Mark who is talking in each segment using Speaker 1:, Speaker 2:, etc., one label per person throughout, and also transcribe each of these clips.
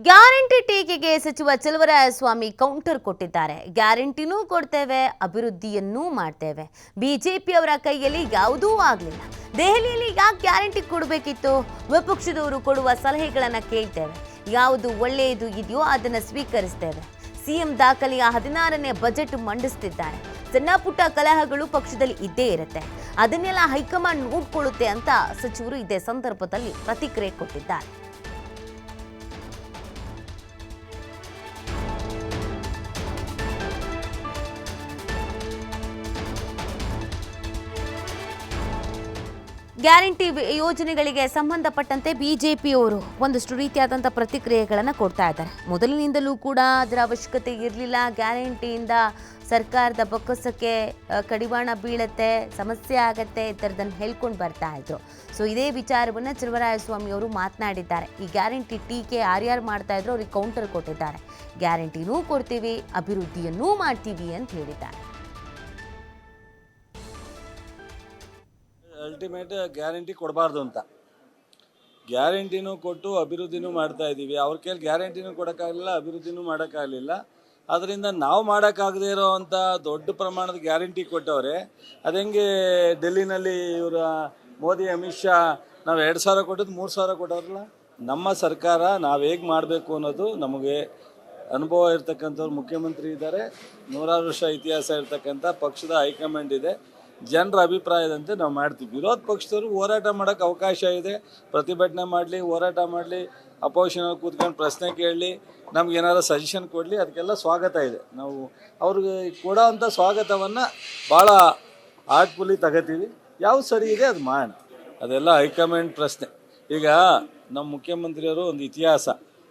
Speaker 1: Guarantee ಟೀಕೆಗೆ ಸಚಿವ Chaluvarayaswamy counter ಕೊಟ್ಟಿದ್ದಾರೆ. ಗ್ಯಾರಂಟಿನೂ ಕೊಡ್ತೇವೆ, ಅಭಿವೃದ್ಧಿಯನ್ನೂ ಮಾಡ್ತೇವೆ. ಬಿಜೆಪಿಯವರ ಕೈಯಲ್ಲಿ ಯಾವುದೂ ಆಗಲಿಲ್ಲ. ದೆಹಲಿಯಲ್ಲಿ ಯಾಕೆ ಗ್ಯಾರಂಟಿ ಕೊಡಬೇಕಿತ್ತು? ವಿಪಕ್ಷದವರು ಕೊಡುವ ಸಲಹೆಗಳನ್ನು ಕೇಳ್ತೇವೆ. ಯಾವುದು ಒಳ್ಳೆಯದು ಇದೆಯೋ ಅದನ್ನು ಸ್ವೀಕರಿಸ್ತೇವೆ. ಸಿಎಂ ದಾಖಲೆಯ 16ನೇ ಬಜೆಟ್ ಮಂಡಿಸುತ್ತಿದ್ದಾರೆ. ಸಣ್ಣ ಪುಟ್ಟ ಕಲಹಗಳು ಪಕ್ಷದಲ್ಲಿ ಇದ್ದೇ ಇರುತ್ತೆ. ಅದನ್ನೆಲ್ಲ ಹೈಕಮಾಂಡ್ ನೋಡ್ಕೊಳ್ಳುತ್ತೆ ಅಂತ ಸಚಿವರು ಇದೇ ಸಂದರ್ಭದಲ್ಲಿ ಪ್ರತಿಕ್ರಿಯೆ ಕೊಟ್ಟಿದ್ದಾರೆ. ಗ್ಯಾರಂಟಿ ಯೋಜನೆಗಳಿಗೆ ಸಂಬಂಧಪಟ್ಟಂತೆ ಬಿಜೆಪಿಯವರು ಒಂದಷ್ಟು ರೀತಿಯಾದಂಥ ಪ್ರತಿಕ್ರಿಯೆಗಳನ್ನು ಕೊಡ್ತಾ ಇದ್ದಾರೆ. ಮೊದಲಿನಿಂದಲೂ ಕೂಡ ಅದರ ಅವಶ್ಯಕತೆ ಇರಲಿಲ್ಲ. ಗ್ಯಾರಂಟಿಯಿಂದ ಸರ್ಕಾರದ ಬೊಕ್ಕಸಕ್ಕೆ ಕಡಿವಾಣ ಬೀಳುತ್ತೆ, ಸಮಸ್ಯೆ ಆಗತ್ತೆ, ಈ ಥರದನ್ನು ಹೇಳ್ಕೊಂಡು ಬರ್ತಾ ಇದ್ರು. ಸೊ ಇದೇ ವಿಚಾರವನ್ನು ಚಲುವರಾಯಸ್ವಾಮಿ ಅವರು ಮಾತನಾಡಿದ್ದಾರೆ. ಈ ಗ್ಯಾರಂಟಿ ಟೀಕೆ ಯಾರ್ಯಾರು ಮಾಡ್ತಾ ಇದ್ರು ಅವ್ರಿಗೆ ಕೌಂಟರ್ ಕೊಟ್ಟಿದ್ದಾರೆ. ಗ್ಯಾರಂಟಿನೂ ಕೊಡ್ತೀವಿ, ಅಭಿವೃದ್ಧಿಯನ್ನೂ ಮಾಡ್ತೀವಿ ಅಂತ ಹೇಳಿದ್ದಾರೆ.
Speaker 2: ಅಲ್ಟಿಮೇಟ್ ಗ್ಯಾರಂಟಿ ಕೊಡಬಾರ್ದು ಅಂತ, ಗ್ಯಾರಂಟಿನೂ ಕೊಟ್ಟು ಅಭಿವೃದ್ಧಿನೂ ಮಾಡ್ತಾ ಇದ್ದೀವಿ. ಅವ್ರ ಕೈಲಿ ಗ್ಯಾರಂಟಿನೂ ಕೊಡೋಕ್ಕಾಗಲಿಲ್ಲ, ಅಭಿವೃದ್ಧಿನೂ ಮಾಡೋಕ್ಕಾಗಲಿಲ್ಲ. ಅದರಿಂದ ನಾವು ಮಾಡೋಕ್ಕಾಗದೇ ಇರೋವಂಥ ದೊಡ್ಡ ಪ್ರಮಾಣದ ಗ್ಯಾರಂಟಿ ಕೊಟ್ಟವ್ರೆ. ಅದೆಂಗೆ ಡೆಲ್ಲಿನಲ್ಲಿ ಇವರ ಮೋದಿ ಅಮಿತ್ ಶಾ ನಾವು 2,000 ಕೊಟ್ಟದ್ದು 3,000 ಕೊಟ್ಟವ್ರಲ್ಲ. ನಮ್ಮ ಸರ್ಕಾರ ನಾವು ಹೇಗೆ ಮಾಡಬೇಕು ಅನ್ನೋದು ನಮಗೆ ಅನುಭವ ಇರ್ತಕ್ಕಂಥವ್ರು ಮುಖ್ಯಮಂತ್ರಿ ಇದ್ದಾರೆ, 100 ವರ್ಷ ಇತಿಹಾಸ ಇರ್ತಕ್ಕಂಥ ಪಕ್ಷದ ಹೈಕಮಾಂಡ್ ಇದೆ. ಜನರ ಅಭಿಪ್ರಾಯದಂತೆ ನಾವು ಮಾಡ್ತೀವಿ. ವಿರೋಧ ಪಕ್ಷದವರು ಹೋರಾಟ ಮಾಡೋಕ್ಕೆ ಅವಕಾಶ ಇದೆ, ಪ್ರತಿಭಟನೆ ಮಾಡಲಿ, ಹೋರಾಟ ಮಾಡಲಿ, ಅಪೋಸಿಷನಲ್ಲಿ ಕೂತ್ಕೊಂಡು ಪ್ರಶ್ನೆ ಕೇಳಲಿ, ನಮ್ಗೆ ಏನಾದ್ರು ಸಜೆಷನ್ ಕೊಡಲಿ, ಅದಕ್ಕೆಲ್ಲ ಸ್ವಾಗತ ಇದೆ. ನಾವು ಅವ್ರಿಗೆ ಕೊಡೋವಂಥ ಸ್ವಾಗತವನ್ನು ಭಾಳ ಆರ್ಟ್ಫುಲ್ಲಿ ತಗೋತೀವಿ. ಯಾವುದು ಸರಿ ಇದೆ ಅದು ಮಾಡೋಣ, ಅದೆಲ್ಲ ಹೈಕಮಾಂಡ್ ಪ್ರಶ್ನೆ. ಈಗ ನಮ್ಮ ಮುಖ್ಯಮಂತ್ರಿಯವರು ಒಂದು ಇತಿಹಾಸ,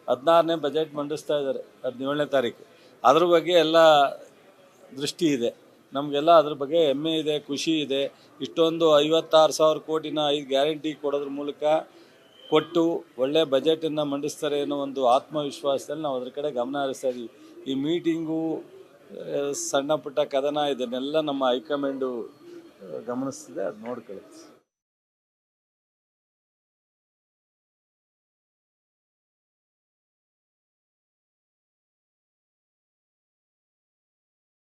Speaker 2: 16ನೇ ಬಜೆಟ್ ಮಂಡಿಸ್ತಾ ಇದ್ದಾರೆ 17ನೇ ತಾರೀಕು. ಅದ್ರ ಬಗ್ಗೆ ಎಲ್ಲ ದೃಷ್ಟಿ ಇದೆ. ನಮಗೆಲ್ಲ ಅದ್ರ ಬಗ್ಗೆ ಹೆಮ್ಮೆ ಇದೆ, ಖುಷಿ ಇದೆ. ಇಷ್ಟೊಂದು 56,000 ಕೋಟಿನ 5 ಗ್ಯಾರಂಟಿ ಕೊಡೋದ್ರ ಮೂಲಕ ಕೊಟ್ಟು ಒಳ್ಳೆ ಬಜೆಟನ್ನು ಮಂಡಿಸ್ತಾರೆ ಅನ್ನೋ ಒಂದು ಆತ್ಮವಿಶ್ವಾಸದಲ್ಲಿ ನಾವು ಅದ್ರ ಕಡೆ ಗಮನ ಹರಿಸ್ತಾ ಇದ್ದೀವಿ. ಈ ಮೀಟಿಂಗು, ಸಣ್ಣ ಪುಟ್ಟ ಕದನ, ಇದನ್ನೆಲ್ಲ ನಮ್ಮ ಹೈಕಮಾಂಡು ಗಮನಿಸ್ತಿದೆ, ಅದು ನೋಡ್ಕೊಳ್ಳುತ್ತೆ.